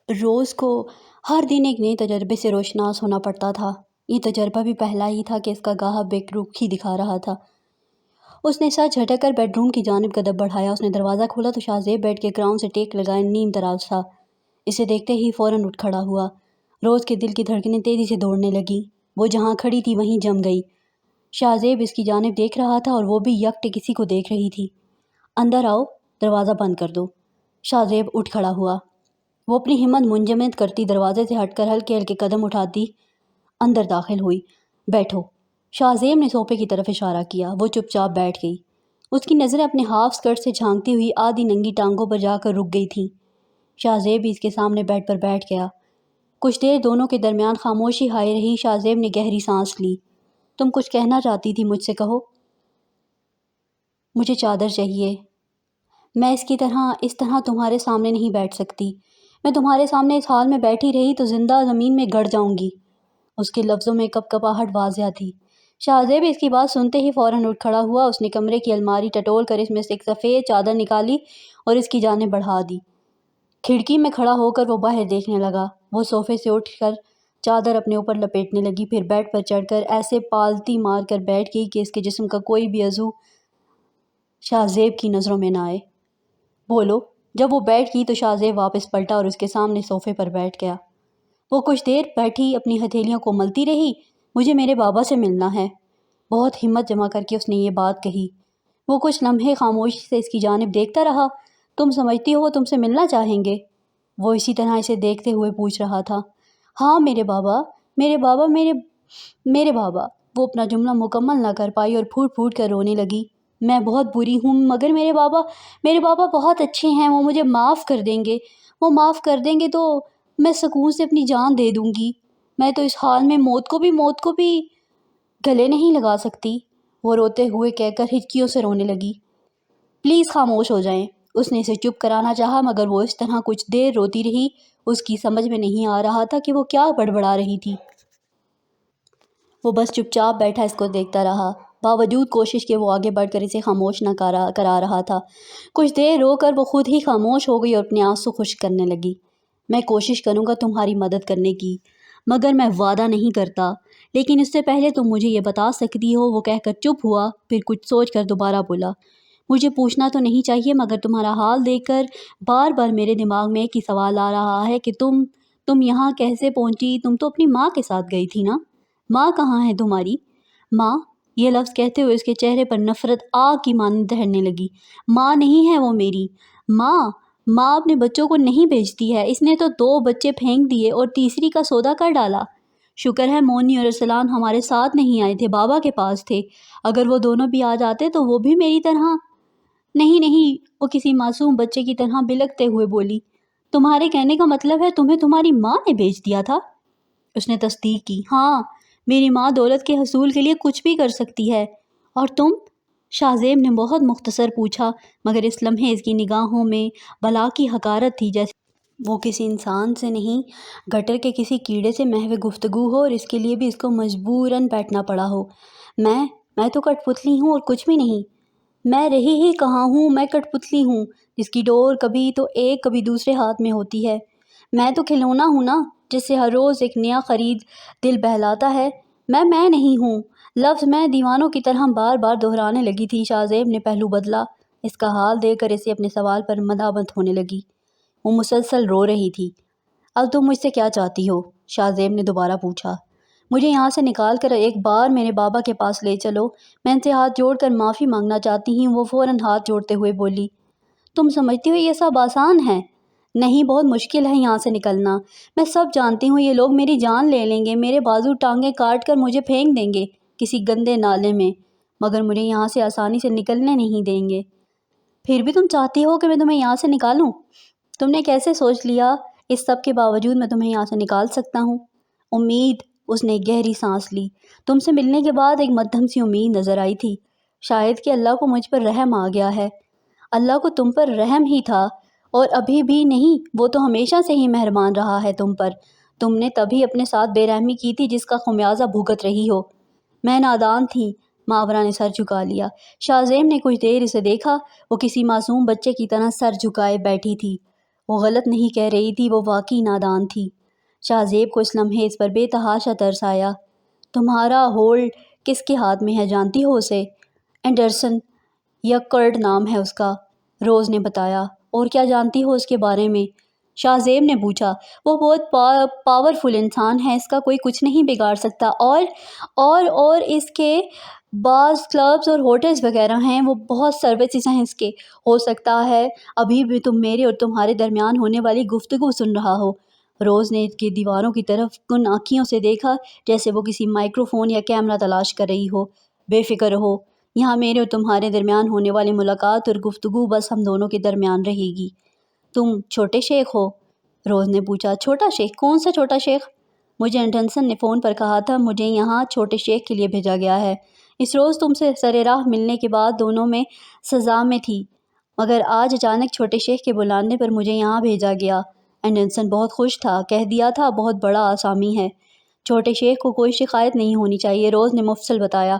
روز کو ہر دن ایک نئے تجربے سے روشناس ہونا پڑتا تھا۔ یہ تجربہ بھی پہلا ہی تھا کہ اس کا گاہک بے رخی دکھا رہا تھا۔ اس نے سر جھٹک کر بیڈ روم کی جانب قدم بڑھایا۔ اس نے دروازہ کھولا تو شاہ زیب بیڈ کے گراؤنڈ سے ٹیک لگائے نیم دراز تھا۔ اسے دیکھتے ہی فوراً اٹھ کھڑا ہوا۔ روز کے دل کی دھڑکنیں تیزی سے دوڑنے لگیں۔ وہ جہاں کھڑی تھی وہیں جم گئی۔ شاہ زیب اس کی جانب دیکھ رہا تھا اور وہ بھی یکٹے کسی کو دیکھ رہی تھی۔ اندر آؤ، دروازہ بند کر دو۔ شاہ زیب اٹھ کھڑا ہوا۔ وہ اپنی ہمت منجمد کرتی دروازے سے ہٹ کر ہلکے ہلکے قدم اٹھاتی اندر داخل ہوئی۔ بیٹھو۔ شاہ زیب نے صوفے کی طرف اشارہ کیا۔ وہ چپ چاپ بیٹھ گئی۔ اس کی نظریں اپنے ہاف اسکرٹ سے جھانکتی ہوئی آدھی ننگی ٹانگوں پر جا کر رک گئی تھیں۔ شاہ زیب بھی اس کے سامنے بیڈ پر بیٹھ گیا۔ کچھ دیر دونوں کے درمیان خاموشی چھائی رہی۔ شاہ زیب نے گہری سانس لی۔ تم کچھ کہنا چاہتی تھی، مجھ سے کہو۔ مجھے چادر چاہیے۔ میں اس طرح تمہارے سامنے نہیں بیٹھ سکتی۔ میں تمہارے سامنے اس حال میں بیٹھی رہی تو زندہ زمین میں گڑ جاؤں گی۔ اس کے لفظوں میں کپکپاہٹ واضح تھی۔ شاہ زیب اس کی بات سنتے ہی فوراً اٹھ کھڑا ہوا۔ اس نے کمرے کی الماری ٹٹول کر اس میں سے ایک سفید چادر نکالی اور اس کی جانب بڑھا دی۔ کھڑکی میں کھڑا ہو کر وہ باہر دیکھنے لگا۔ وہ صوفے سے اٹھ کر چادر اپنے اوپر لپیٹنے لگی، پھر بیڈ پر چڑھ کر ایسے پالتی مار کر بیٹھ گئی کہ اس کے جسم کا کوئی بھی عضو شاہ زیب کی نظروں میں نہ آئے۔ بولو۔ جب وہ بیٹھ گئی تو شاہ زیب واپس پلٹا اور اس کے سامنے صوفے پر بیٹھ گیا۔ وہ کچھ دیر بیٹھی اپنی ہتھیلیوں کو ملتی رہی۔ مجھے میرے بابا سے ملنا ہے۔ بہت ہمت جمع کر کے اس نے یہ بات کہی۔ وہ کچھ لمحے خاموشی سے اس کی جانب دیکھتا رہا۔ تم سمجھتی ہو وہ تم سے ملنا چاہیں گے؟ وہ اسی طرح اسے دیکھتے ہوئے پوچھ رہا تھا۔ ہاں، میرے بابا، میرے بابا، میرے بابا۔ وہ اپنا جملہ مکمل نہ کر پائی اور پھوٹ پھوٹ کر رونے لگی۔ میں بہت بری ہوں مگر میرے بابا بہت اچھے ہیں۔ وہ مجھے معاف کر دیں گے۔ وہ معاف کر دیں گے تو میں سکون سے اپنی جان دے دوں گی۔ میں تو اس حال میں موت کو بھی گلے نہیں لگا سکتی۔ وہ روتے ہوئے کہہ کر ہچکیوں سے رونے لگی۔ پلیز خاموش ہو جائیں۔ اس نے اسے چپ کرانا چاہا مگر وہ اس طرح کچھ دیر روتی رہی۔ اس کی سمجھ میں نہیں آ رہا تھا کہ وہ کیا بڑبڑا رہی تھی۔ وہ بس چپ چاپ بیٹھا اس کو دیکھتا رہا، باوجود کوشش کے وہ آگے بڑھ کر اسے خاموش نہ کرا رہا تھا۔ کچھ دیر رو کر وہ خود ہی خاموش ہو گئی اور اپنے آنسو خشک کرنے لگی۔ میں کوشش کروں گا تمہاری مدد کرنے کی، مگر میں وعدہ نہیں کرتا۔ لیکن اس سے پہلے تم مجھے یہ بتا سکتی ہو۔ وہ کہہ کر چپ ہوا، پھر کچھ سوچ کر دوبارہ بولا۔ مجھے پوچھنا تو نہیں چاہیے مگر تمہارا حال دیکھ کر بار بار میرے دماغ میں ایک ہی سوال آ رہا ہے کہ تم یہاں کیسے پہنچی؟ تم تو اپنی ماں کے ساتھ گئی تھی نا؟ ماں کہاں ہے تمہاری؟ ماں؟ یہ لفظ کہتے ہوئے اس کے چہرے پر نفرت آگ کی مانند دہنے لگی۔ ماں نہیں ہے وہ میری۔ ماں اپنے بچوں کو نہیں بھیجتی ہے۔ اس نے تو 2 بچے پھینک دیے اور تیسری کا سودا کر ڈالا۔ شکر ہے مونی اور ارسلان ہمارے ساتھ نہیں آئے تھے، بابا کے پاس تھے۔ اگر وہ دونوں بھی آ جاتے تو وہ بھی میری طرح۔ نہیں، وہ کسی معصوم بچے کی طرح بلکتے ہوئے بولی۔ تمہارے کہنے کا مطلب ہے تمہیں تمہاری ماں نے بھیج دیا تھا؟ اس نے تصدیق کی۔ ہاں، میری ماں دولت کے حصول کے لیے کچھ بھی کر سکتی ہے۔ اور تم؟ شاہ زیب نے بہت مختصر پوچھا مگر اس لمحے اس کی نگاہوں میں بلا کی حقارت تھی، جیسے وہ کسی انسان سے نہیں، گٹر کے کسی کیڑے سے محو گفتگو ہو اور اس کے لیے بھی اس کو مجبوراً بیٹھنا پڑا ہو۔ میں تو کٹ پتلی ہوں اور کچھ بھی نہیں۔ میں رہی ہی کہاں ہوں، میں کٹ پتلی ہوں جس کی ڈور کبھی تو ایک کبھی دوسرے ہاتھ میں ہوتی ہے۔ میں تو کھلونا ہوں نا، جس سے ہر روز ایک نیا خرید دل بہلاتا ہے۔ میں نہیں ہوں۔ لفظ میں دیوانوں کی طرح بار بار دہرانے لگی تھی۔ شاہ زیب نے پہلو بدلا۔ اس کا حال دیکھ کر اسے اپنے سوال پر مداحمت ہونے لگی۔ وہ مسلسل رو رہی تھی۔ اب تم مجھ سے کیا چاہتی ہو؟ شاہ زیب نے دوبارہ پوچھا۔ مجھے یہاں سے نکال کر ایک بار میرے بابا کے پاس لے چلو۔ میں ان سے ہاتھ جوڑ کر معافی مانگنا چاہتی ہوں۔ وہ فوراً ہاتھ جوڑتے ہوئے بولی۔ تم سمجھتی ہو یہ سب آسان ہے؟ نہیں، بہت مشکل ہے یہاں سے نکلنا۔ میں سب جانتی ہوں، یہ لوگ میری جان لے لیں گے، میرے بازو ٹانگیں کاٹ کر مجھے پھینک دیں گے کسی گندے نالے میں، مگر مجھے یہاں سے آسانی سے نکلنے نہیں دیں گے۔ پھر بھی تم چاہتی ہو کہ میں تمہیں یہاں سے نکالوں؟ تم نے کیسے سوچ لیا اس سب کے باوجود میں تمہیں یہاں سے نکال سکتا ہوں؟ امید۔ اس نے گہری سانس لی۔ تم سے ملنے کے بعد ایک مدھم سی امید نظر آئی تھی، شاید کہ اللہ کو مجھ پر رحم آ گیا ہے۔ اللہ کو تم پر رحم ہی تھا اور ابھی بھی نہیں، وہ تو ہمیشہ سے ہی مہربان رہا ہے تم پر۔ تم نے تبھی اپنے ساتھ بے رحمی کی تھی جس کا خمیازہ بھگت رہی ہو۔ میں نادان تھی۔ ماورا نے سر جھکا لیا۔ شاہ زیب نے کچھ دیر اسے دیکھا۔ وہ کسی معصوم بچے کی طرح سر جھکائے بیٹھی تھی۔ وہ غلط نہیں کہہ رہی تھی، وہ واقعی نادان تھی۔ شاہ زیب کو اس لمحے اس پر بے تحاشا ترس آیا۔ تمہارا ہولڈ کس کے ہاتھ میں ہے، جانتی ہو اسے؟ اینڈرسن یکرڈ نام ہے اس کا، روز نے بتایا۔ اور کیا جانتی ہو اس کے بارے میں؟ شاہ زیب نے پوچھا۔ وہ بہت پاورفل انسان ہے، اس کا کوئی کچھ نہیں بگاڑ سکتا، اور اس کے بعض کلبز اور ہوٹلز وغیرہ ہیں، وہ بہت سروسز ہیں اس کے۔ ہو سکتا ہے ابھی بھی تم میرے اور تمہارے درمیان ہونے والی گفتگو سن رہا ہو۔ روز نے اس کی دیواروں کی طرف کن آنکھیوں سے دیکھا، جیسے وہ کسی مائکرو فون یا کیمرہ تلاش کر رہی ہو۔ بے فکر رہو، یہاں میرے اور تمہارے درمیان ہونے والی ملاقات اور گفتگو بس ہم دونوں کے درمیان رہے گی۔ تم چھوٹے شیخ ہو؟ روز نے پوچھا۔ چھوٹا شیخ؟ کون سا چھوٹا شیخ؟ مجھے اینڈرسن نے فون پر کہا تھا مجھے یہاں چھوٹے شیخ کے لیے بھیجا گیا ہے۔ اس روز تم سے سر راہ ملنے کے بعد دونوں میں سزا میں تھی، مگر آج اچانک چھوٹے شیخ کے بلانے پر مجھے یہاں بھیجا گیا۔ اینڈرسن بہت خوش تھا، کہہ دیا تھا بہت بڑا آسامی ہے۔ چھوٹے شیخ کو کوئی شکایت نہیں ہونی چاہیے، روز نے مفصل بتایا۔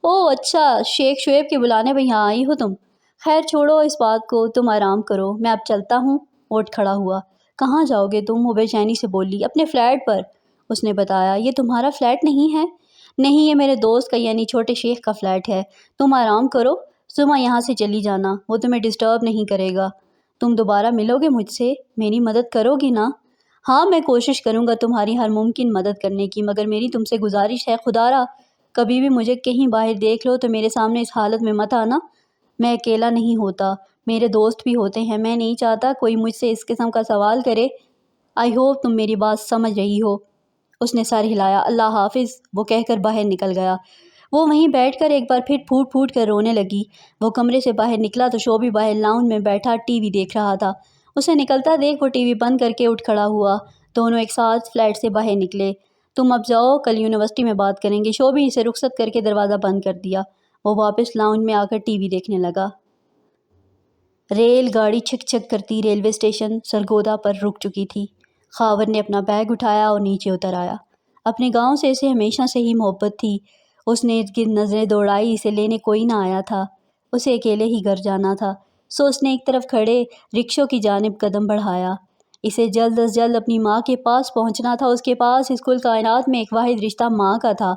اوہ اچھا، شیخ شعیب کے بلانے پر یہاں آئی ہو تم؟ خیر چھوڑو اس بات کو، تم آرام کرو، میں اب چلتا ہوں۔ اٹھ کھڑا ہوا۔ کہاں جاؤ گے تم؟ وہ بے چینی سے بولی۔ اپنے فلیٹ پر، اس نے بتایا۔ یہ تمہارا فلیٹ نہیں ہے؟ نہیں، یہ میرے دوست کا یعنی چھوٹے شیخ کا فلیٹ ہے۔ تم آرام کرو، صبح یہاں سے چلی جانا، وہ تمہیں ڈسٹرب نہیں کرے گا۔ تم دوبارہ ملو گے مجھ سے؟ میری مدد کرو گی نا؟ ہاں، میں کوشش کروں گا تمہاری ہر ممکن مدد کرنے کی، مگر میری تم سے گزارش ہے، خدا را کبھی بھی مجھے کہیں باہر دیکھ لو تو میرے سامنے اس حالت میں مت آنا۔ میں اکیلا نہیں ہوتا، میرے دوست بھی ہوتے ہیں، میں نہیں چاہتا کوئی مجھ سے اس قسم کا سوال کرے۔ آئی ہوپ تم میری بات سمجھ رہی ہو۔ اس نے سر ہلایا۔ اللہ حافظ، وہ کہہ کر باہر نکل گیا۔ وہ وہیں بیٹھ کر ایک بار پھر پھوٹ پھوٹ کر رونے لگی۔ وہ کمرے سے باہر نکلا تو شوبی باہر لاؤنج میں بیٹھا ٹی وی دیکھ رہا تھا۔ اسے نکلتا دیکھ وہ ٹی وی بند کر کے اٹھ کھڑا ہوا۔ دونوں ایک ساتھ فلیٹ سے باہر نکلے۔ تم اب جاؤ، کل یونیورسٹی میں بات کریں گے۔ شوبی اسے رخصت کر کے دروازہ بند کر دیا۔ وہ واپس لاؤنج میں آ کر ٹی وی دیکھنے لگا۔ ریل گاڑی چھک چھک کرتی ریلوے اسٹیشن سرگودا پر رک چکی تھی۔ خاور نے اپنا بیگ اٹھایا اور نیچے اتر آیا۔ اپنے گاؤں سے اسے ہمیشہ سے ہی محبت تھی۔ اس نے ارد گرد نظریں دوڑائی، اسے لینے کوئی نہ آیا تھا، اسے اکیلے ہی گھر جانا تھا۔ سو اس نے ایک طرف کھڑے رکشوں کی جانب قدم بڑھایا۔ اسے جلد از جلد اپنی ماں کے پاس پہنچنا تھا۔ اس کے پاس اس کل کائنات میں ایک واحد رشتہ ماں کا تھا۔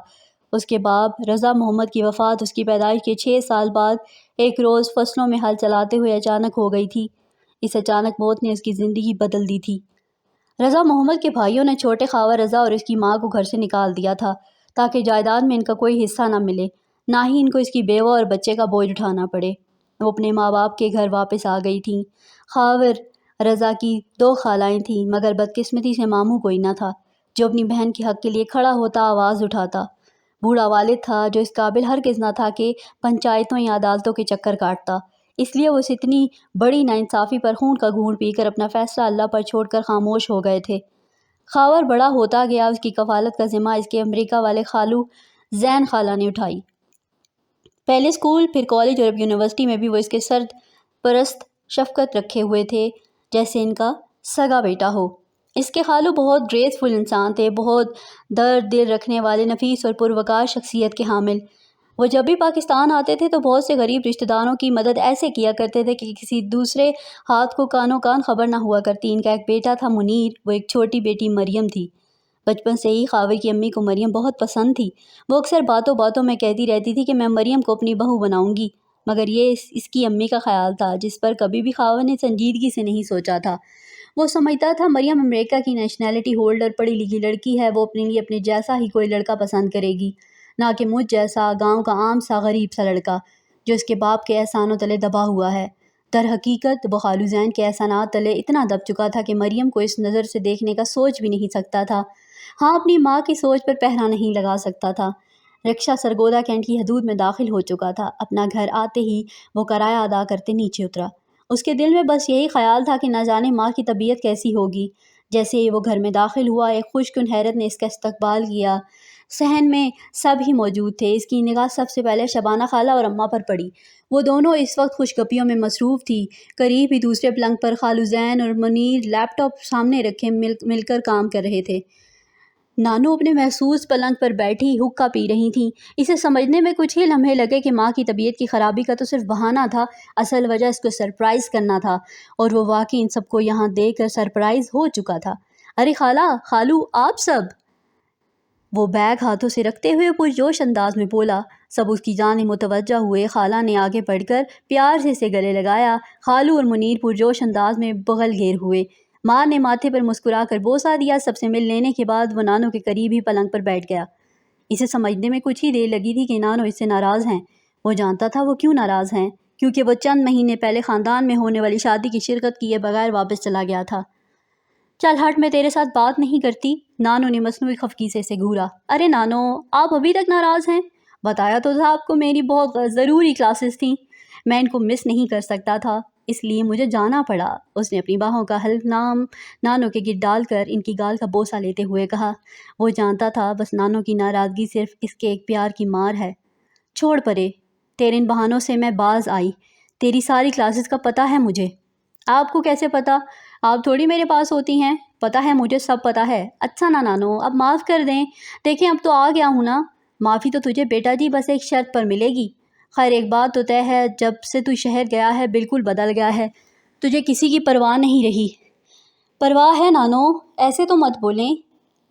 اس کے باپ رضا محمد کی وفات اس کی پیدائش کے 6 سال بعد ایک روز فصلوں میں ہل چلاتے ہوئے اچانک ہو گئی تھی۔ اس اچانک موت نے اس کی زندگی بدل دی تھی۔ رضا محمد کے بھائیوں نے چھوٹے خاور رضا اور اس کی ماں کو گھر سے نکال دیا تھا تاکہ جائیداد میں ان کا کوئی حصہ نہ ملے، نہ ہی ان کو اس کی بیوہ اور بچے کا بوجھ اٹھانا پڑے۔ وہ اپنے ماں باپ کے گھر واپس آ گئی تھیں۔ خاور رضا کی 2 خالائیں تھیں، مگر بدقسمتی سے ماموں کوئی نہ تھا جو اپنی بہن کے حق کے لیے کھڑا ہوتا، آواز اٹھاتا۔ بوڑھا والد تھا جو اس قابل ہرگز نہ تھا کہ پنچایتوں یا عدالتوں کے چکر کاٹتا، اس لیے وہ اس اتنی بڑی ناانصافی پر خون کا گھونٹ پی کر اپنا فیصلہ اللہ پر چھوڑ کر خاموش ہو گئے تھے۔ خاور بڑا ہوتا گیا، اس کی کفالت کا ذمہ اس کے امریکہ والے خالو زین خالہ نے اٹھائی۔ پہلے اسکول، پھر کالج اور اب یونیورسٹی میں بھی وہ اس کے سرپرست شفقت رکھے ہوئے تھے جیسے ان کا سگا بیٹا ہو۔ اس کے خالو بہت گریسفل انسان تھے، بہت درد دل رکھنے والے، نفیس اور پروقار شخصیت کے حامل۔ وہ جب بھی پاکستان آتے تھے تو بہت سے غریب رشتہ داروں کی مدد ایسے کیا کرتے تھے کہ کسی دوسرے ہاتھ کو کانوں کان خبر نہ ہوا کرتی۔ ان کا ایک بیٹا تھا منیر، وہ ایک چھوٹی بیٹی مریم تھی۔ بچپن سے ہی خاور کی امی کو مریم بہت پسند تھی۔ وہ اکثر باتوں باتوں میں کہتی رہتی تھی کہ میں مریم کو اپنی بہو بناؤں گی، مگر یہ اس کی امی کا خیال تھا جس پر کبھی بھی خاور نے سنجیدگی سے نہیں سوچا تھا۔ وہ سمجھتا تھا مریم امریکہ کی نیشنلٹی ہولڈر پڑھی لکھی لڑکی ہے، وہ اپنے لیے اپنے جیسا ہی کوئی لڑکا پسند کرے گی، نہ کہ مجھ جیسا گاؤں کا عام سا غریب سا لڑکا جو اس کے باپ کے احسانوں تلے دبا ہوا ہے۔ در حقیقت وہ خالو زین کے احسانات تلے اتنا دب چکا تھا کہ مریم کو اس نظر سے دیکھنے کا سوچ بھی نہیں سکتا تھا۔ ہاں، اپنی ماں کی سوچ پر پہرا نہیں لگا سکتا تھا۔ رکشہ سرگودا کینٹ کی حدود میں داخل ہو چکا تھا۔ اپنا گھر آتے ہی وہ کرایہ ادا کرتے نیچے اترا۔ اس کے دل میں بس یہی خیال تھا کہ نہ جانے ماں کی طبیعت کیسی ہوگی۔ جیسے ہی وہ گھر میں داخل ہوا، ایک خوشگن حیرت نے اس کا استقبال کیا۔ صحن میں سب ہی موجود تھے۔ اس کی نگاہ سب سے پہلے شبانہ خالہ اور اماں پر پڑی۔ وہ دونوں اس وقت خوش گپیوں میں مصروف تھی۔ قریب ہی دوسرے پلنگ پر خالو زین اور منیر لیپ ٹاپ سامنے رکھے مل کر کام کر رہے تھے۔ نانو اپنے محسوس پلنگ پر بیٹھی حقہ پی رہی تھیں۔ اسے سمجھنے میں کچھ ہی لمحے لگے کہ ماں کی طبیعت کی خرابی کا تو صرف بہانہ تھا، اصل وجہ اس کو سرپرائز کرنا تھا، اور وہ واقعی ان سب کو یہاں دیکھ کر سرپرائز ہو چکا تھا۔ ارے خالہ، خالو، آپ سب! وہ بیگ ہاتھوں سے رکھتے ہوئے پرجوش انداز میں بولا۔ سب اس کی جانب متوجہ ہوئے۔ خالہ نے آگے بڑھ کر پیار سے اسے گلے لگایا۔ خالو اور منیر پرجوش انداز میں بغل گیر ہوئے۔ ماں نے ماتھے پر مسکرا کر بوسہ دیا۔ سب سے مل لینے کے بعد وہ نانو کے قریب ہی پلنگ پر بیٹھ گیا۔ اسے سمجھنے میں کچھ ہی دیر لگی تھی کہ نانو اس سے ناراض ہیں۔ وہ جانتا تھا وہ کیوں ناراض ہیں، کیونکہ وہ چند مہینے پہلے خاندان میں ہونے والی شادی کی شرکت کیے بغیر واپس چلا گیا تھا۔ چل ہٹ، میں تیرے ساتھ بات نہیں کرتی، نانو نے مصنوعی خفگی سے گھورا۔ ارے نانو، آپ ابھی تک ناراض ہیں؟ بتایا تو تھا آپ کو میری بہت ضروری کلاسز تھیں، میں ان کو مس نہیں کر سکتا تھا، اس لیے مجھے جانا پڑا۔ اس نے اپنی باہوں کا حلق نانو کے گرد ڈال کر ان کی گال کا بوسہ لیتے ہوئے کہا۔ وہ جانتا تھا بس نانو کی ناراضگی صرف اس کے ایک پیار کی مار ہے۔ چھوڑ پرے، تیرے ان بہانوں سے میں باز آئی، تیری ساری کلاسز کا پتہ ہے مجھے۔ آپ کو کیسے پتہ؟ آپ تھوڑی میرے پاس ہوتی ہیں، پتہ ہے مجھے، سب پتہ ہے۔ اچھا نا نانو، اب معاف کر دیں، دیکھیں اب تو آ گیا ہوں نا، معافی تو تجھے بیٹا جی بس ایک شرط پر ملے گی۔ خیر ایک بات تو طے ہے، جب سے تو شہر گیا ہے بالکل بدل گیا ہے، تجھے کسی کی پرواہ نہیں رہی۔ پرواہ ہے نانو، ایسے تو مت بولیں،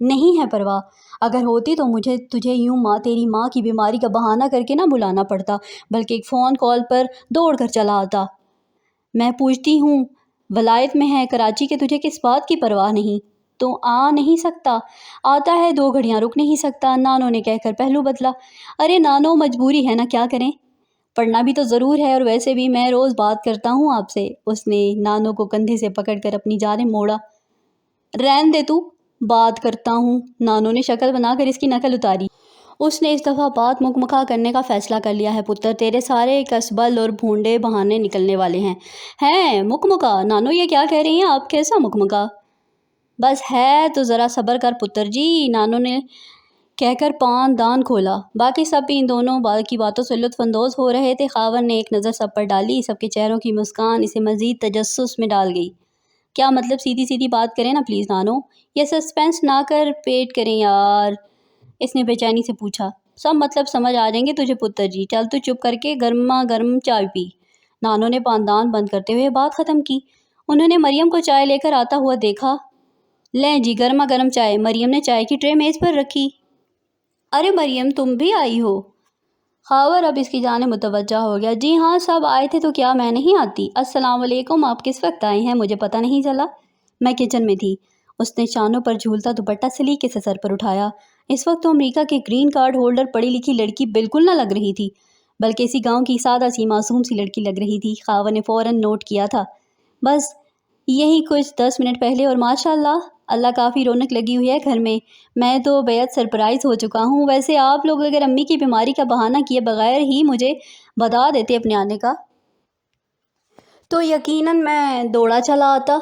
نہیں ہے پرواہ، اگر ہوتی تو مجھے تجھے یوں تیری ماں کی بیماری کا بہانہ کر کے نہ بلانا پڑتا، بلکہ ایک فون کال پر دوڑ کر چلا آتا۔ میں پوچھتی ہوں، ولایت میں ہے کراچی کے، تجھے کس بات کی پرواہ نہیں؟ تو آ نہیں سکتا؟ آتا ہے، 2 گھڑیاں رک نہیں سکتا، نانو نے کہہ کر پہلو بدلا۔ ارے نانو، مجبوری ہے نا، کیا کریں؟ پڑھنا بھی تو ضرور ہے، اور ویسے بھی میں روز بات کرتا ہوں آپ سے۔ اس نے نانو کو کندھے سے پکڑ کر اپنی جانب موڑا۔ رہن دے تو، بات کرتا ہوں، نانو نے شکل بنا کر اس کی نقل اتاری۔ اس نے اس دفعہ بات مکمکا کرنے کا فیصلہ کر لیا ہے پتر، تیرے سارے کسبل اور بھونڈے بہانے نکلنے والے ہیں۔ ہیں مکمکا؟ نانو یہ کیا کہہ رہی ہیں آپ، کیسا مکمکا؟ بس ہے تو ذرا صبر کر پتر جی، نانو نے کہہ کر پان دان کھولا۔ باقی سب بھی ان دونوں کی باتوں سے لطف اندوز ہو رہے تھے۔ خاوند نے ایک نظر سب پر ڈالی، سب کے چہروں کی مسکان اسے مزید تجسس میں ڈال گئی۔ کیا مطلب، سیدھی سیدھی بات کریں نا پلیز نانو، یہ سسپینس نہ کر پیٹ کریں یار، اس نے بے چینی سے پوچھا۔ سب مطلب سمجھ آ جائیں گے تجھے پتر جی، چل تو چپ کر کے گرما گرم چائے پی۔ نانو نے پاندان بند کرتے ہوئے بات ختم کی۔ انہوں نے مریم کو چائے لے کر آتا ہوا دیکھا۔ لیں جی گرما گرم چائے، مریم نے چائے کی ٹرے میز پر رکھی۔ ارے مریم، تم بھی آئی ہو؟ خاور اب اس کی جانب متوجہ ہو گیا۔ جی ہاں، سب آئے تھے تو کیا میں نہیں آتی؟ السلام علیکم، آپ کس وقت آئے ہیں؟ مجھے پتہ نہیں چلا، میں کچن میں تھی۔ اس نے شانوں پر جھولتا دوپٹہ سلیقے سے سر پر اٹھایا۔ اس وقت تو امریکہ کے گرین کارڈ ہولڈر پڑھی لکھی لڑکی بالکل نہ لگ رہی تھی، بلکہ اسی گاؤں کی سادہ سی معصوم سی لڑکی لگ رہی تھی۔ خاور نے فوراً نوٹ کیا تھا، بس یہی کچھ 10 منٹ پہلے، اور ماشاء اللہ کافی رونق لگی ہوئی ہے گھر میں۔ میں تو بیعت سرپرائز ہو چکا ہوں۔ ویسے آپ لوگ اگر امی کی بیماری کا بہانہ کیے بغیر ہی مجھے بتا دیتے اپنے آنے کا تو یقیناً میں دوڑا چلا آتا۔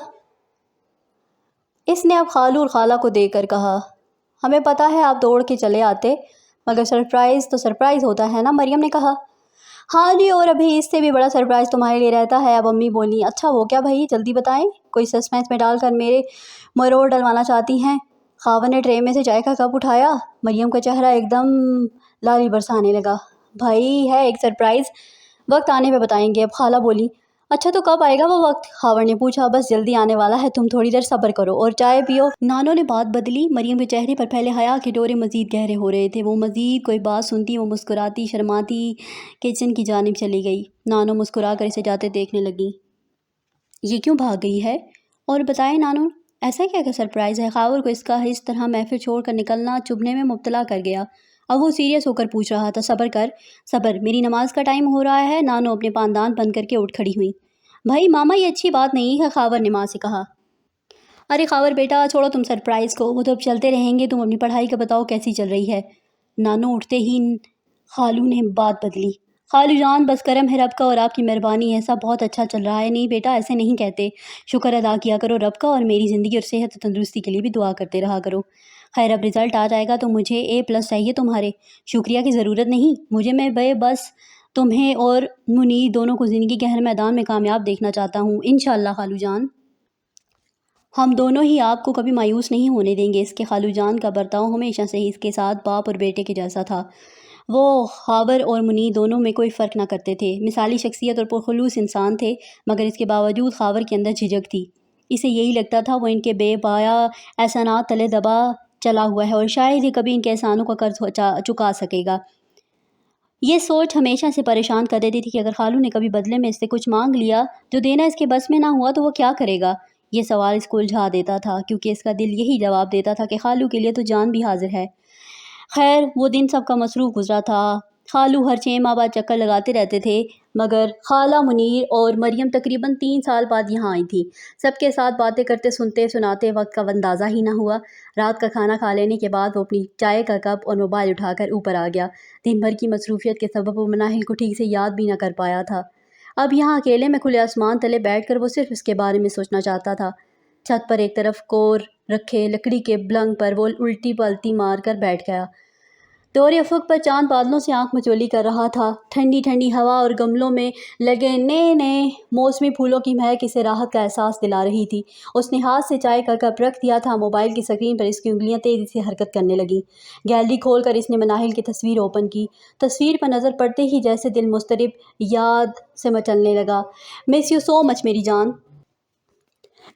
اس نے اب خالو اور خالہ کو دیکھ کر کہا۔ ہمیں پتہ ہے آپ دوڑ کے چلے آتے، مگر سرپرائز تو سرپرائز ہوتا ہے نا، مریم نے کہا۔ ہاں جی، اور ابھی اس سے بھی بڑا سرپرائز تمہارے لیے رہتا ہے، اب امی بولیں۔ اچھا وہ کیا بھائی، جلدی بتائیں، کوئی سسپینس میں ڈال کر میرے مروڑ ڈلوانا چاہتی ہیں؟ خاوند نے ٹرے میں سے چائے کا کپ اٹھایا۔ مریم کا چہرہ ایک دم لالی برسانے لگا۔ بھائی ہے ایک سرپرائز، وقت آنے پہ بتائیں گے، اب خالہ بولی۔ اچھا تو کب آئے گا وہ وقت؟ خاوند نے پوچھا۔ بس جلدی آنے والا ہے، تم تھوڑی دیر صبر کرو اور چائے پیو۔ نانو نے بات بدلی۔ مریم کے چہرے پر پہلے حیا کے ڈورے مزید گہرے ہو رہے تھے۔ وہ مزید کوئی بات سنتی، وہ مسکراتی شرماتی کچن کی جانب چلی گئی۔ نانو مسکرا کر اسے جاتے دیکھنے لگی۔ یہ کیوں بھاگ گئی ہے؟ اور بتائیں نانو، ایسا کیا سرپرائز ہے؟ خاور کو اس کا اس طرح محفل چھوڑ کر نکلنا چبھنے میں مبتلا کر گیا۔ اب وہ سیریس ہو کر پوچھ رہا تھا۔ صبر کر، صبر، میری نماز کا ٹائم ہو رہا ہے۔ نانو اپنے پاندان بند کر کے اٹھ کھڑی ہوئی۔ بھائی ماما، یہ اچھی بات نہیں ہے، خاور نے ماں سے کہا۔ ارے خاور بیٹا، چھوڑو تم سرپرائز کو، وہ تو اب چلتے رہیں گے، تم اپنی پڑھائی کا بتاؤ کیسی چل رہی ہے؟ نانو اٹھتے ہی خالو نے بات بدلی۔ خالو جان، بس کرم ہے رب کا اور آپ کی مہربانی ہے، سب بہت اچھا چل رہا ہے۔ نہیں بیٹا، ایسے نہیں کہتے، شکر ادا کیا کرو رب کا، اور میری زندگی اور صحت و تندرستی کے لیے بھی دعا کرتے رہا کرو۔ خیر اب رزلٹ آ جائے گا تو مجھے A+ چاہیے تمہارے۔ شکریہ کی ضرورت نہیں مجھے، میں بس تمہیں اور منیر دونوں کو زندگی کے ہر میدان میں کامیاب دیکھنا چاہتا ہوں، انشاءاللہ خالو جان۔ ہم دونوں ہی آپ کو کبھی مایوس نہیں ہونے دیں گے۔ اس کے خالو جان کا برتاؤ ہمیشہ سے ہی اس کے ساتھ باپ اور بیٹے کے جیسا تھا۔ وہ خاور اور منی دونوں میں کوئی فرق نہ کرتے تھے، مثالی شخصیت اور پرخلوص انسان تھے، مگر اس کے باوجود خاور کے اندر جھجک تھی۔ اسے یہی لگتا تھا وہ ان کے بے پایا احسانات تلے دبا چلا ہوا ہے اور شاید ہی کبھی ان کے احسانوں کا قرض چکا سکے گا۔ یہ سوچ ہمیشہ سے پریشان کر دیتی تھی کہ اگر خالو نے کبھی بدلے میں اس سے کچھ مانگ لیا جو دینا اس کے بس میں نہ ہوا تو وہ کیا کرے گا۔ یہ سوال اس کو الجھا دیتا تھا، کیونکہ اس کا دل یہی جواب دیتا تھا کہ خالو کے لیے تو جان بھی حاضر ہے۔ خیر وہ دن سب کا مصروف گزرا تھا۔ خالو ہر 6 ماہ بعد چکر لگاتے رہتے تھے، مگر خالہ منیر اور مریم تقریباً 3 سال بعد یہاں آئی تھیں۔ سب کے ساتھ باتیں کرتے سنتے سناتے وقت کا اندازہ ہی نہ ہوا۔ رات کا کھانا کھا لینے کے بعد وہ اپنی چائے کا کپ اور موبائل اٹھا کر اوپر آ گیا۔ دن بھر کی مصروفیت کے سبب وہ مناہل کو ٹھیک سے یاد بھی نہ کر پایا تھا۔ اب یہاں اکیلے میں کھلے آسمان تلے بیٹھ کر وہ صرف اس کے بارے میں سوچنا چاہتا تھا۔ چھت پر ایک طرف کور رکھے لکڑی کے پلنگ پر وہ الٹی پلٹی مار کر بیٹھ گیا۔ دور افق پر چاند بادلوں سے آنکھ مچولی کر رہا تھا۔ ٹھنڈی ٹھنڈی ہوا اور گملوں میں لگے نئے نئے موسمی پھولوں کی مہک اسے راحت کا احساس دلا رہی تھی۔ اس نے ہاتھ سے چائے کا کپ رکھ دیا تھا، موبائل کی سکرین پر اس کی انگلیاں تیزی سے حرکت کرنے لگیں۔ گیلری کھول کر اس نے مناہل کی تصویر اوپن کی۔ تصویر پر نظر پڑتے ہی جیسے دل مضطرب یاد سے مچلنے لگا۔ مس یو سو مچ میری جان۔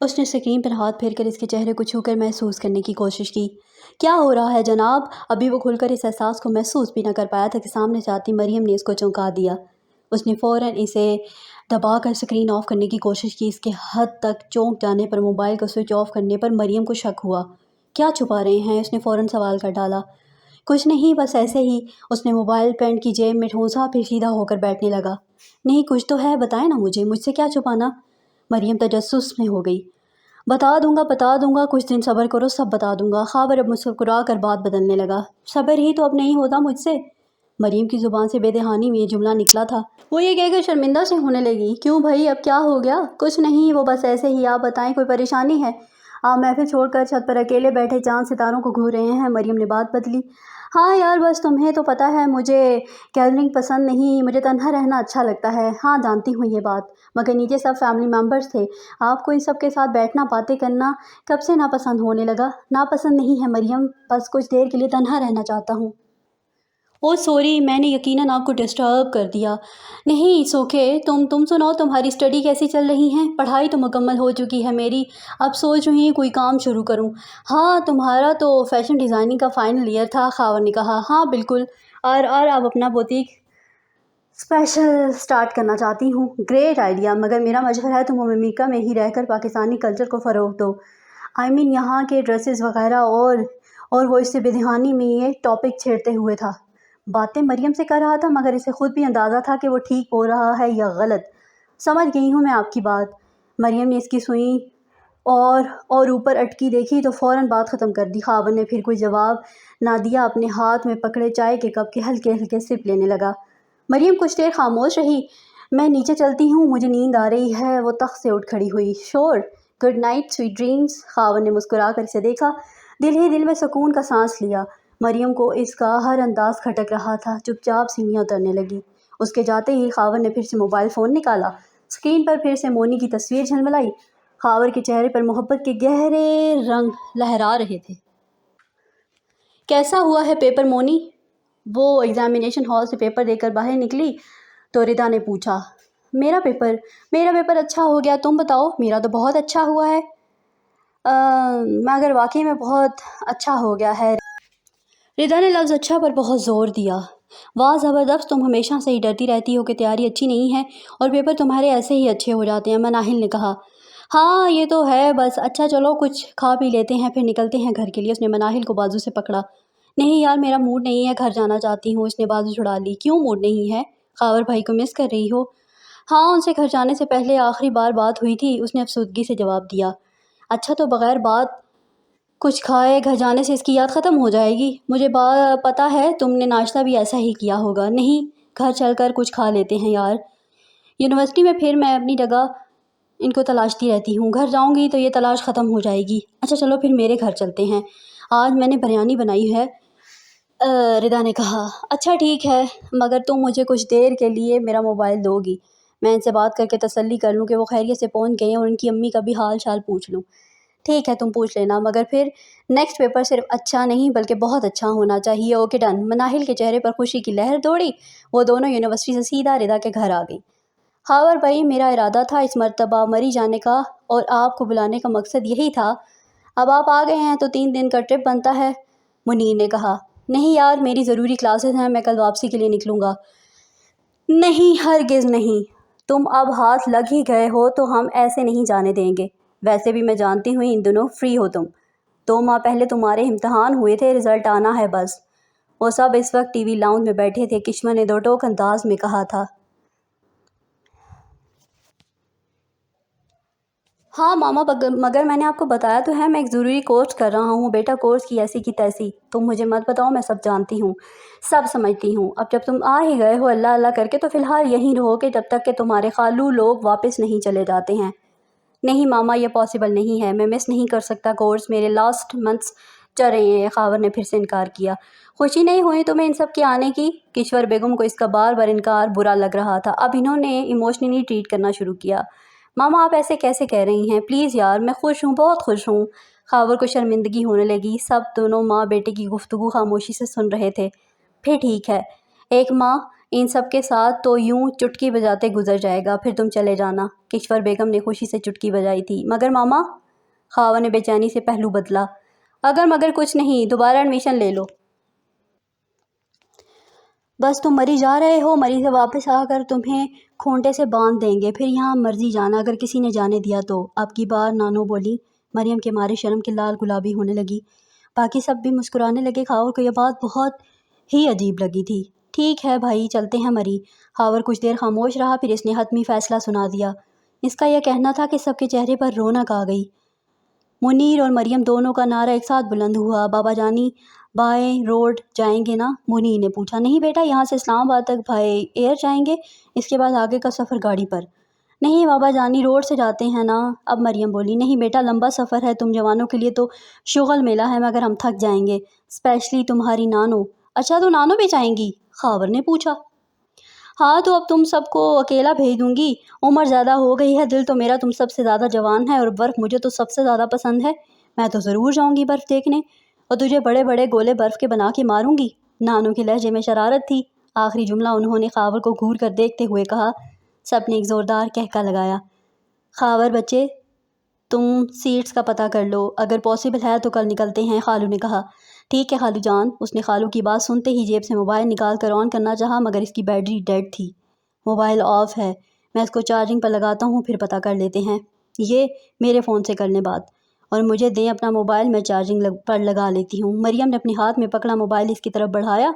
اس نے سکرین پر ہاتھ پھیر کر اس کے چہرے کو چھو کر محسوس کرنے کی کوشش کی۔ کیا ہو رہا ہے جناب؟ ابھی وہ کھل کر اس احساس کو محسوس بھی نہ کر پایا تھا کہ سامنے سے آتی مریم نے اس کو چونکا دیا۔ اس نے فوراً اسے دبا کر سکرین آف کرنے کی کوشش کی۔ اس کے حد تک چونک جانے پر موبائل کو سوئچ آف کرنے پر مریم کو شک ہوا۔ کیا چھپا رہے ہیں؟ اس نے فوراً سوال کر ڈالا۔ کچھ نہیں، بس ایسے ہی۔ اس نے موبائل پینٹ کی جیب میں ٹھونسا، پھر سیدھا ہو کر بیٹھنے لگا۔ نہیں کچھ تو ہے، بتائیں نا مجھ سے کیا چھپانا؟ مریم تجسس میں ہو گئی۔ بتا دوں گا، کچھ دن صبر کرو، سب بتا دوں گا۔ خاور اب مسکرا کر بات بدلنے لگا۔ صبر ہی تو اب نہیں ہوتا مجھ سے۔ مریم کی زبان سے بے دہانی میں یہ جملہ نکلا تھا۔ وہ یہ کہہ کر شرمندہ سے ہونے لگی۔ کیوں بھائی، اب کیا ہو گیا؟ کچھ نہیں، وہ بس ایسے ہی۔ آپ بتائیں، کوئی پریشانی ہے؟ آپ محفل چھوڑ کر چھت پر اکیلے بیٹھے چاند ستاروں کو گھور رہے ہیں۔ مریم نے بات بدلی۔ ہاں یار، بس تمہیں تو پتہ ہے مجھے گیدرنگ پسند نہیں، مجھے تنہا رہنا اچھا لگتا ہے۔ ہاں جانتی ہوں یہ بات، مگر نیچے سب فیملی ممبرز تھے، آپ کو ان سب کے ساتھ بیٹھنا باتیں کرنا کب سے ناپسند ہونے لگا؟ ناپسند نہیں ہے مریم، بس کچھ دیر کے لیے تنہا رہنا چاہتا ہوں۔ اوہ سوری، میں نے یقیناً آپ کو ڈسٹرب کر دیا۔ نہیں اٹس اوکے۔ تم سناؤ، تمہاری اسٹڈی کیسی چل رہی ہے؟ پڑھائی تو مکمل ہو چکی ہے میری، اب سوچ رہی ہوں کوئی کام شروع کروں۔ ہاں تمہارا تو فیشن ڈیزائننگ کا فائنل ایئر تھا، خاور نے کہا۔ ہاں بالکل، اور اب اپنا بوتیک اسپیشل سٹارٹ کرنا چاہتی ہوں۔ گریٹ آئیڈیا، مگر میرا مشورہ ہے تم امریکہ میں ہی رہ کر پاکستانی کلچر کو فروغ دو۔ یہاں کے ڈریسز وغیرہ اور وہ اس سے بے دہانی میں یہ ٹاپک چھیڑتے ہوئے تھا۔ باتیں مریم سے کر رہا تھا، مگر اسے خود بھی اندازہ تھا کہ وہ ٹھیک بول رہا ہے یا غلط۔ سمجھ گئی ہوں میں آپ کی بات۔ مریم نے اس کی سوئی اور اوپر اٹکی دیکھی تو فوراً بات ختم کر دی۔ خاور نے پھر کوئی جواب نہ دیا، اپنے ہاتھ میں پکڑے چائے کے کپ کے ہلکے ہلکے سپ لینے لگا۔ مریم کچھ دیر خاموش رہی۔ میں نیچے چلتی ہوں، مجھے نیند آ رہی ہے۔ وہ تخت سے اٹھ کھڑی ہوئی۔ شور، good night, sweet dreams. Khawar نے مسکرا کر اسے دیکھا، دل ہی دل میں سکون کا سانس لیا۔ مریم کو اس کا ہر انداز کھٹک رہا تھا، چپ چاپ سینیاں اترنے لگی۔ اس کے جاتے ہی خاور نے پھر سے موبائل فون نکالا، اسکرین پر پھر سے مونی کی تصویر جھلملائی۔ خاور کے چہرے پر محبت کے گہرے رنگ لہرا رہے تھے۔ کیسا ہوا ہے پیپر مونی؟ وہ ایگزامینیشن ہال سے پیپر دے کر باہر نکلی تو ردا نے پوچھا۔ میرا پیپر اچھا ہو گیا، تم بتاؤ؟ میرا تو بہت اچھا ہوا ہے، مگر واقعی میں بہت اچھا ہو گیا ہے۔ ردا نے لفظ اچھا پر بہت زور دیا۔ واہ زبردست، تم ہمیشہ سے ہی ڈرتی رہتی ہو کہ تیاری اچھی نہیں ہے اور پیپر تمہارے ایسے ہی اچھے ہو جاتے ہیں، مناہل نے کہا۔ ہاں یہ تو ہے، بس اچھا چلو کچھ کھا پی لیتے ہیں پھر نکلتے ہیں گھر کے لیے۔ اس نے مناہل کو بازو سے پکڑا۔ نہیں یار، میرا موڈ نہیں ہے، گھر جانا چاہتی ہوں۔ اس نے بازو چھڑا لی۔ کیوں موڈ نہیں ہے؟ خاور بھائی کو مس کر رہی ہو؟ ہاں، ان سے گھر جانے سے پہلے آخری بار بات ہوئی تھی، اس نے افسردگی سے جواب دیا۔ اچھا تو بغیر بات کچھ کھائے گھر جانے سے اس کی یاد ختم ہو جائے گی؟ مجھے پتہ ہے تم نے ناشتہ بھی ایسا ہی کیا ہوگا۔ نہیں، گھر چل کر کچھ کھا لیتے ہیں یار۔ یونیورسٹی میں پھر میں اپنی جگہ ان کو تلاشتی رہتی ہوں، گھر جاؤں گی تو یہ تلاش ختم ہو جائے گی۔ اچھا چلو پھر میرے گھر چلتے ہیں، آج میں نے بریانی بنائی ہے، ردا نے کہا۔ اچھا ٹھیک ہے، مگر تم مجھے کچھ دیر کے لیے میرا موبائل دو گی، میں ان سے بات کر کے تسلی کر لوں کہ وہ خیریت سے پہنچ گئے اور ان کی امی کا بھی حال چال پوچھ لوں۔ ٹھیک ہے تم پوچھ لینا، مگر پھر نیکسٹ پیپر صرف اچھا نہیں بلکہ بہت اچھا ہونا چاہیے۔ Okay done. مناہل کے چہرے پر خوشی کی لہر دوڑی۔ وہ دونوں یونیورسٹی سے سیدھا رضا کے گھر آ گئی۔ خاور بھائی، میرا ارادہ تھا اس مرتبہ مری جانے کا، اور آپ کو بلانے کا مقصد یہی تھا۔ اب آپ آ گئے ہیں تو 3 دن کا ٹرپ بنتا ہے، منیر نے کہا۔ نہیں یار، میری ضروری کلاسز ہیں، میں کل واپسی کے لیے نکلوں گا۔ نہیں، ہرگز نہیں۔ تم اب ہاتھ لگ ہی گئے ہو تو ہم ایسے نہیں جانے دیں گے۔ ویسے بھی میں جانتی ہوں ان دنوں فری ہو تم۔ 2 ماہ پہلے تمہارے امتحان ہوئے تھے، رزلٹ آنا ہے بس۔ وہ سب اس وقت ٹی وی لاؤنج میں بیٹھے تھے، کشمہ نے دو ٹوک انداز میں کہا تھا۔ ہاں ماما، مگر میں نے آپ کو بتایا تو ہے میں ایک ضروری کورس کر رہا ہوں بیٹا، کورس کی ایسی کی تیسی۔ تم مجھے مت بتاؤ، میں سب جانتی ہوں، سب سمجھتی ہوں۔ اب جب تم آ ہی گئے ہو اللہ اللہ کر کے، تو فی الحال یہیں رہو کہ جب تک کہ تمہارے خالو لوگ واپس نہیں چلے جاتے ہیں۔ نہیں ماما، یہ پاسبل نہیں ہے، میں مس نہیں کر سکتا کورس، میرے لاسٹ منتھس چل رہے ہیں۔ خاور نے پھر سے انکار کیا۔ خوشی نہیں ہوئی تمہیں ان سب کے آنے کی؟ کشور بیگم کو اس کا بار بار انکار برا لگ رہا تھا۔ اب انہوں نے ایموشنلی ٹریٹ کرنا شروع کیا۔ ماما آپ ایسے کیسے کہہ رہی ہیں؟ پلیز یار، میں خوش ہوں، بہت خوش ہوں۔ خاور کو شرمندگی ہونے لگی۔ سب دونوں ماں بیٹے کی گفتگو خاموشی سے سن رہے تھے۔ پھر ٹھیک ہے، ایک ماہ ان سب کے ساتھ تو یوں چٹکی بجاتے گزر جائے گا، پھر تم چلے جانا۔ کشور بیگم نے خوشی سے چٹکی بجائی تھی۔ مگر ماما، خاور نے بے چینی سے پہلو بدلا۔ اگر مگر کچھ نہیں، دوبارہ ایڈمیشن لے لو۔ بس تم مری جا رہے ہو، مری سے واپس آ کر تمہیں کھونٹے سے باندھ دیں گے، پھر یہاں مرضی جانا اگر کسی نے جانے دیا تو۔ اب کی بار نانو بولی۔ مریم کے مارے شرم کے لال گلابی ہونے لگی۔ باقی سب بھی مسکرانے لگے۔ خاور کو یہ بات بہت ہی عجیب لگی تھی۔ ٹھیک ہے بھائی، چلتے ہیں مری۔ خاور کچھ دیر خاموش رہا، پھر اس نے حتمی فیصلہ سنا دیا۔ اس کا یہ کہنا تھا کہ سب کے چہرے پر رونق آ گئی۔ منیر اور مریم دونوں کا نعرہ ایک ساتھ بلند ہوا۔ بابا جانی بائیں روڈ جائیں گے نا؟ منیر نے پوچھا۔ نہیں بیٹا، یہاں سے اسلام آباد تک بائی ایئر جائیں گے، اس کے بعد آگے کا سفر گاڑی پر۔ نہیں بابا جانی، روڈ سے جاتے ہیں نا؟ اب مریم بولی۔ نہیں بیٹا، لمبا سفر ہے، تم جوانوں کے لیے تو شغل میلہ ہے، مگر ہم تھک جائیں گے، اسپیشلی تمہاری نانو۔ اچھا تو نانو بھی جائیں گی؟ خاور نے پوچھا۔ ہاں تو اب تم سب کو اکیلا بھیج دوں گی، عمر زیادہ ہو گئی ہے، دل تو میرا تم سب سے زیادہ جوان ہے، اور برف مجھے تو سب سے زیادہ پسند ہے، میں تو ضرور جاؤں گی برف دیکھنے، اور تجھے بڑے بڑے گولے برف کے بنا کے ماروں گی۔ نانو کے لہجے میں شرارت تھی۔ آخری جملہ انہوں نے خاور کو گھور کر دیکھتے ہوئے کہا۔ سب نے ایک زوردار کہکا لگایا۔ خاور بچے، تم سیٹس کا پتہ کر لو، اگر پاسبل ہے تو کل نکلتے ہیں، خالو نے کہا۔ ٹھیک ہے خالو جان۔ اس نے خالو کی بات سنتے ہی جیب سے موبائل نکال کر آن کرنا چاہا، مگر اس کی بیٹری ڈیڈ تھی۔ موبائل آف ہے، میں اس کو چارجنگ پر لگاتا ہوں، پھر پتہ کر لیتے ہیں۔ یہ میرے فون سے کر لیں بات، اور مجھے دیں اپنا موبائل، میں چارجنگ پر لگا لیتی ہوں۔ مریم نے اپنے ہاتھ میں پکڑا موبائل اس کی طرف بڑھایا۔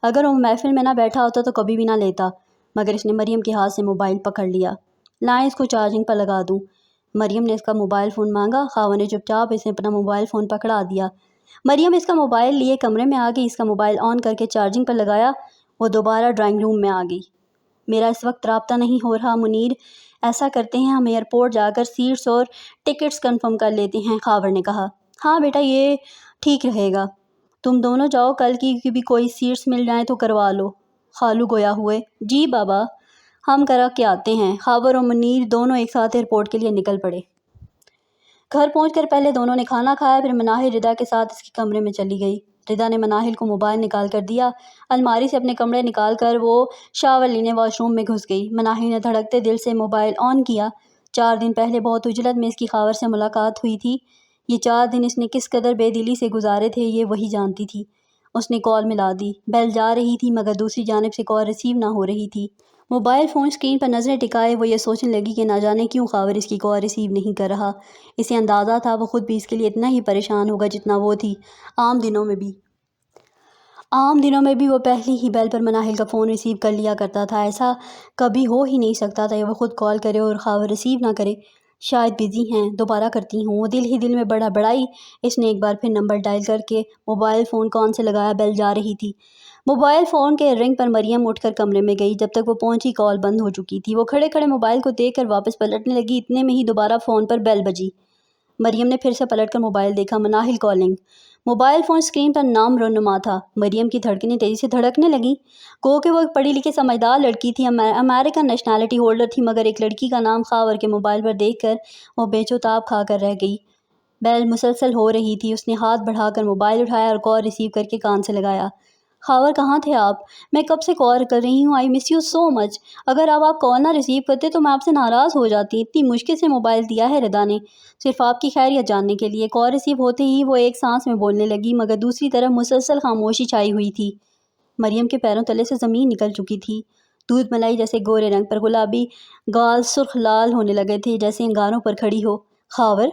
اگر وہ محفل میں نہ بیٹھا ہوتا تو کبھی بھی نہ لیتا، مگر اس نے مریم کے ہاتھ سے موبائل پکڑ لیا۔ لائیں اس کو چارجنگ پر لگا دوں۔ مریم نے اس کا موبائل فون مانگا۔ خاور نے چپ چاپ اسے اپنا موبائل فون پکڑا دیا۔ مریم اس کا موبائل لیے کمرے میں آ گئی، اس کا موبائل آن کر کے چارجنگ پر لگایا۔ وہ دوبارہ ڈرائنگ روم میں آ گئی۔ میرا اس وقت رابطہ نہیں ہو رہا منیر، ایسا کرتے ہیں ہم ایئرپورٹ جا کر سیٹس اور ٹکٹس کنفرم کر لیتے ہیں، خاور نے کہا۔ ہاں بیٹا، یہ ٹھیک رہے گا، تم دونوں جاؤ، کل کی بھی کوئی سیٹس مل جائیں تو کروا لو۔ خالو گویا ہوئے۔ جی بابا، ہم کرا کے آتے ہیں۔ خاور اور منیر دونوں ایک ساتھ ایئرپورٹ کے لیے نکل پڑے۔ گھر پہنچ کر پہلے دونوں نے کھانا کھایا، پھر مناہل ردا کے ساتھ اس کے کمرے میں چلی گئی۔ ردا نے مناہل کو موبائل نکال کر دیا۔ الماری سے اپنے کمرے نکال کر وہ شاور لینے واش روم میں گھس گئی۔ مناہل نے دھڑکتے دل سے موبائل آن کیا۔ 4 دن پہلے بہت اجلت میں اس کی خاور سے ملاقات ہوئی تھی۔ یہ 4 دن اس نے کس قدر بے دلی سے گزارے تھے یہ وہی جانتی تھی۔ اس نے کال ملا دی۔ بیل جا رہی تھی، مگر دوسری جانب سے کال ریسیو نہ ہو رہی تھی۔ موبائل فون اسکرین پر نظریں ٹکائے وہ یہ سوچنے لگی کہ نہ جانے کیوں خاور اس کی کال ریسیو نہیں کر رہا۔ اسے اندازہ تھا وہ خود بھی اس کے لیے اتنا ہی پریشان ہوگا جتنا وہ تھی۔ عام دنوں میں بھی وہ پہلی ہی بیل پر مناہل کا فون ریسیو کر لیا کرتا تھا۔ ایسا کبھی ہو ہی نہیں سکتا تھا کہ وہ خود کال کرے اور خاور ریسیو نہ کرے۔ شاید بزی ہیں، دوبارہ کرتی ہوں، وہ دل ہی دل میں بڑھائی۔ اس نے ایک بار پھر نمبر ڈائل کر کے موبائل فون کان سے لگایا۔ بیل جا رہی تھی۔ موبائل فون کے رنگ پر مریم اٹھ کر کمرے میں گئی۔ جب تک وہ پہنچی کال بند ہو چکی تھی۔ وہ کھڑے کھڑے موبائل کو دیکھ کر واپس پلٹنے لگی، اتنے میں ہی دوبارہ فون پر بیل بجی۔ مریم نے پھر سے پلٹ کر موبائل دیکھا۔ Manahil calling. Mobile phone screen پر نام رونما تھا۔ مریم کی دھڑکنیں تیزی سے دھڑکنے لگیں۔ گو کہ وہ ایک پڑھی لکھی سمجھدار لڑکی تھی، امریکن نیشنلٹی ہولڈر تھی، مگر ایک لڑکی کا نام خاور کے موبائل پر دیکھ کر وہ بے چو تاب کھا کر رہ گئی۔ بیل مسلسل ہو رہی تھی۔ اس نے ہاتھ بڑھا کر موبائل اٹھایا اور کال ریسیو کر کے کان سے لگایا۔ خاور کہاں تھے آپ؟ میں کب سے کال کر رہی ہوں، آئی مس یو سو مچ۔ اگر آپ کال نہ ریسیو کرتے تو میں آپ سے ناراض ہو جاتی۔ اتنی مشکل سے موبائل دیا ہے ردا نے، صرف آپ کی خیریت جاننے کے لیے۔ کال ریسیو ہوتے ہی وہ ایک سانس میں بولنے لگی، مگر دوسری طرف مسلسل خاموشی چھائی ہوئی تھی۔ مریم کے پیروں تلے سے زمین نکل چکی تھی۔ دودھ ملائی جیسے گورے رنگ پر گلابی گال سرخ لال ہونے لگے تھے، جیسے انگاروں پر کھڑی ہو۔ خاور؟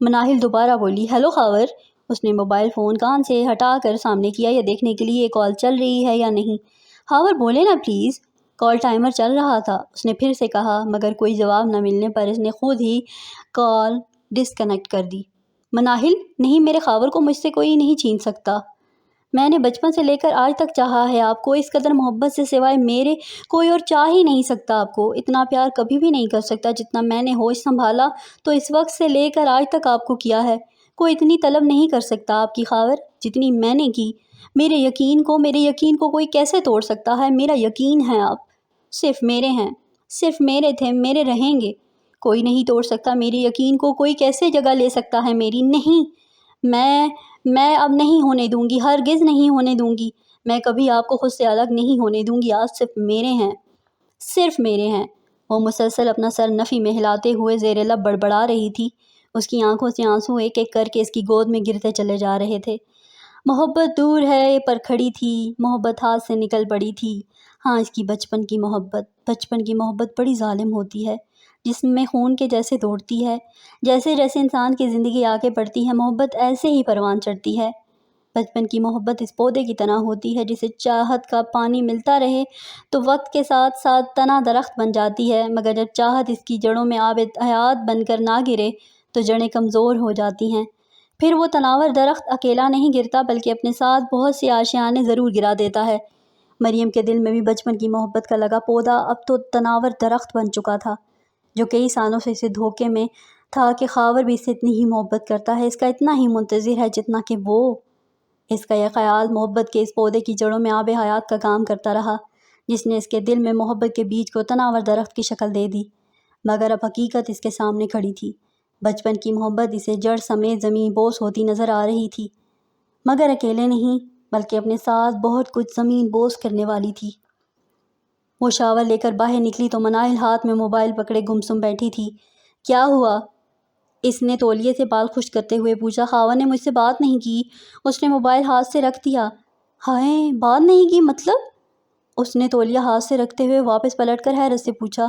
مناہل دوبارہ بولی۔ ہیلو خاور؟ اس نے موبائل فون کان سے ہٹا کر سامنے کیا، یہ دیکھنے کے لیے کال چل رہی ہے یا نہیں۔ خاور بولے نا پلیز۔ کال ٹائمر چل رہا تھا، اس نے پھر سے کہا، مگر کوئی جواب نہ ملنے پر اس نے خود ہی کال ڈسکنیکٹ کر دی۔ مناہل؟ نہیں، میرے خاور کو مجھ سے کوئی نہیں چھین سکتا۔ میں نے بچپن سے لے کر آج تک چاہا ہے آپ کو، اس قدر محبت سے سوائے میرے کوئی اور چاہ ہی نہیں سکتا آپ کو۔ اتنا پیار کبھی بھی نہیں کر سکتا جتنا میں نے ہوش سنبھالا تو اس وقت سے لے کر آج تک آپ کو کیا ہے۔ کوئی اتنی طلب نہیں کر سکتا آپ کی خاور جتنی میں نے کی۔ میرے یقین کو کوئی کیسے توڑ سکتا ہے؟ میرا یقین ہے آپ صرف میرے ہیں، صرف میرے تھے، میرے رہیں گے۔ کوئی نہیں توڑ سکتا میرے یقین کو، کوئی کیسے جگہ لے سکتا ہے میری؟ نہیں، میں اب نہیں ہونے دوں گی، ہرگز نہیں ہونے دوں گی۔ میں کبھی آپ کو خود سے الگ نہیں ہونے دوں گی۔ آج صرف میرے ہیں، صرف میرے ہیں۔ وہ مسلسل اپنا سر نفی میں ہلاتے ہوئے زیر لب بڑبڑا رہی تھی۔ اس کی آنکھوں سے آنسو ایک ایک کر کے اس کی گود میں گرتے چلے جا رہے تھے۔ محبت دور ہے پر کھڑی تھی، محبت ہاتھ سے نکل پڑی تھی۔ ہاں، اس کی بچپن کی محبت بڑی ظالم ہوتی ہے، جسم میں خون کے جیسے دوڑتی ہے۔ جیسے جیسے انسان کی زندگی آگے بڑھتی ہے، محبت ایسے ہی پروان چڑھتی ہے۔ بچپن کی محبت اس پودے کی طرح ہوتی ہے جسے چاہت کا پانی ملتا رہے تو وقت کے ساتھ ساتھ تنا درخت بن جاتی ہے، مگر جب چاہت اس کی جڑوں میں آب حیات بن کر نہ گرے تو جڑیں کمزور ہو جاتی ہیں۔ پھر وہ تناور درخت اکیلا نہیں گرتا بلکہ اپنے ساتھ بہت سی آشیانے ضرور گرا دیتا ہے۔ مریم کے دل میں بھی بچپن کی محبت کا لگا پودا اب تو تناور درخت بن چکا تھا، جو کئی سالوں سے اسے دھوکے میں تھا کہ خاور بھی اس سے اتنی ہی محبت کرتا ہے، اس کا اتنا ہی منتظر ہے جتنا کہ وہ۔ اس کا یہ خیال محبت کے اس پودے کی جڑوں میں آب حیات کا کام کرتا رہا، جس نے اس کے دل میں محبت کے بیج کو تناور درخت کی شکل دے دی۔ مگر اب حقیقت اس کے سامنے کھڑی تھی۔ بچپن کی محبت اسے جڑ سمیت زمین بوس ہوتی نظر آ رہی تھی، مگر اکیلے نہیں بلکہ اپنے ساتھ بہت کچھ زمین بوس کرنے والی تھی۔ وہ شاور لے کر باہر نکلی تو مناہل ہاتھ میں موبائل پکڑے گمسم بیٹھی تھی۔ کیا ہوا؟ اس نے تولیے سے بال خشک کرتے ہوئے پوچھا۔ خاور نے مجھ سے بات نہیں کی۔ اس نے موبائل ہاتھ سے رکھ دیا۔ ہائے، بات نہیں کی مطلب؟ اس نے تولیہ ہاتھ سے رکھتے ہوئے واپس پلٹ کر حیرت سے پوچھا۔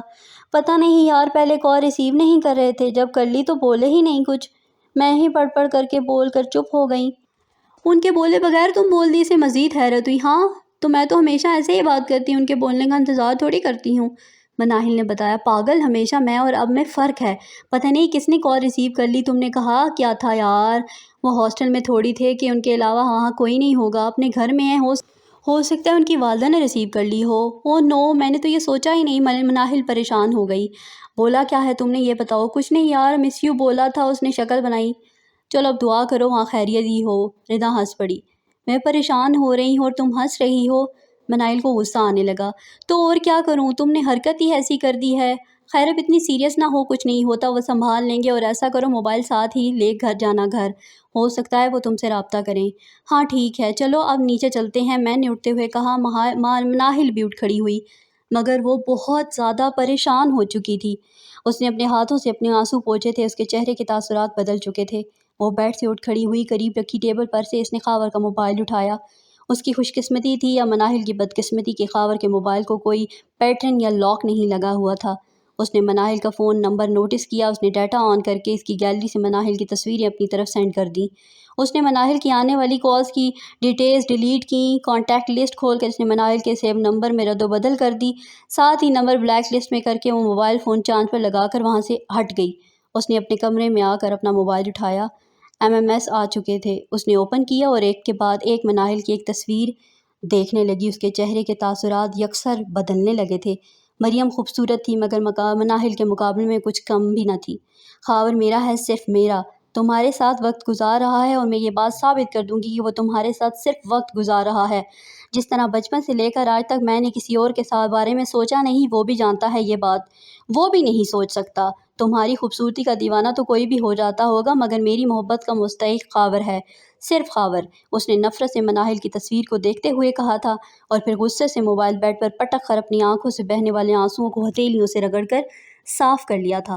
پتہ نہیں یار، پہلے کال ریسیو نہیں کر رہے تھے، جب کر لی تو بولے ہی نہیں کچھ، میں ہی پڑھ پڑھ کر کے بول کر چپ ہو گئی۔ ان کے بولے بغیر تم بول دی، سے مزید حیرت ہوئی۔ ہاں تو میں تو ہمیشہ ایسے ہی بات کرتی ہوں، ان کے بولنے کا انتظار تھوڑی کرتی ہوں، مناہل نے بتایا۔ پاگل، ہمیشہ میں اور اب میں فرق ہے۔ پتہ نہیں کس نے کال ریسیو کر لی، تم نے کہا کیا تھا یار؟ وہ ہاسٹل میں تھوڑی تھے کہ ان کے علاوہ وہاں کوئی نہیں ہوگا، اپنے گھر میں ہیں، ہو سکتا ہے ان کی والدہ نے ریسیو کر لی ہو۔ اوہ نو، میں نے تو یہ سوچا ہی نہیں۔ مناہل پریشان ہو گئی۔ بولا کیا ہے تم نے، یہ بتاؤ۔ کچھ نہیں یار، مس یو بولا تھا، اس نے شکل بنائی۔ چلو اب دعا کرو وہاں خیریت ہی ہو۔ ردا ہنس پڑی۔ میں پریشان ہو رہی ہوں اور تم ہنس رہی ہو؟ مناہل کو غصہ آنے لگا۔ تو اور کیا کروں، تم نے حرکت ہی ایسی کر دی ہے۔ خیر اب اتنی سیریس نہ ہو، کچھ نہیں ہوتا، وہ سنبھال لیں گے، اور ایسا کرو موبائل ساتھ ہی لے گھر جانا، گھر ہو سکتا ہے وہ تم سے رابطہ کریں۔ ہاں ٹھیک ہے، چلو اب نیچے چلتے ہیں، میں نے اٹھتے ہوئے کہا۔ مناہل بھی اٹھ کھڑی ہوئی، مگر وہ بہت زیادہ پریشان ہو چکی تھی۔ اس نے اپنے ہاتھوں سے اپنے آنسو پوچھے تھے، اس کے چہرے کے تاثرات بدل چکے تھے۔ وہ بیڈ سے اٹھ کھڑی ہوئی، قریب رکھی ٹیبل پر سے اس نے خاور کا موبائل اٹھایا۔ اس کی خوش قسمتی تھی یا مناہل کی بدقسمتی کہ خاور کے موبائل کو کوئی پیٹرن یا لاک نہیں لگا ہوا تھا۔ اس نے مناہل کا فون نمبر نوٹس کیا، اس نے ڈیٹا آن کر کے اس کی گیلری سے مناہل کی تصویریں اپنی طرف سینڈ کر دیں۔ اس نے مناہل کی آنے والی کالز کی ڈیٹیلز ڈیلیٹ کیں۔ کانٹیکٹ لسٹ کھول کر اس نے مناہل کے سیو نمبر میں رد و بدل کر دی، ساتھ ہی نمبر بلیک لسٹ میں کر کے وہ موبائل فون چاند پر لگا کر وہاں سے ہٹ گئی۔ اس نے اپنے کمرے میں آ کر اپنا موبائل اٹھایا۔ MMS آ چکے تھے۔ اس نے اوپن کیا اور ایک کے بعد ایک مناہل کی ایک تصویر دیکھنے لگی۔ اس کے چہرے کے تاثرات یکسر بدلنے لگے تھے۔ مریم خوبصورت تھی مگر مناہل کے مقابلے میں کچھ کم بھی نہ تھی۔ خاور میرا ہے، صرف میرا، تمہارے ساتھ وقت گزار رہا ہے، اور میں یہ بات ثابت کر دوں گی کہ وہ تمہارے ساتھ صرف وقت گزار رہا ہے۔ جس طرح بچپن سے لے کر آج تک میں نے کسی اور کے ساتھ بارے میں سوچا نہیں، وہ بھی جانتا ہے یہ بات، وہ بھی نہیں سوچ سکتا۔ تمہاری خوبصورتی کا دیوانہ تو کوئی بھی ہو جاتا ہوگا، مگر میری محبت کا مستحق خاور ہے، صرف خاور۔ اس نے نفرت سے مناہل کی تصویر کو دیکھتے ہوئے کہا تھا، اور پھر غصے سے موبائل بیڈ پر پٹک کر اپنی آنکھوں سے بہنے والے آنسوؤں کو ہتھیلیوں سے رگڑ کر صاف کر لیا تھا۔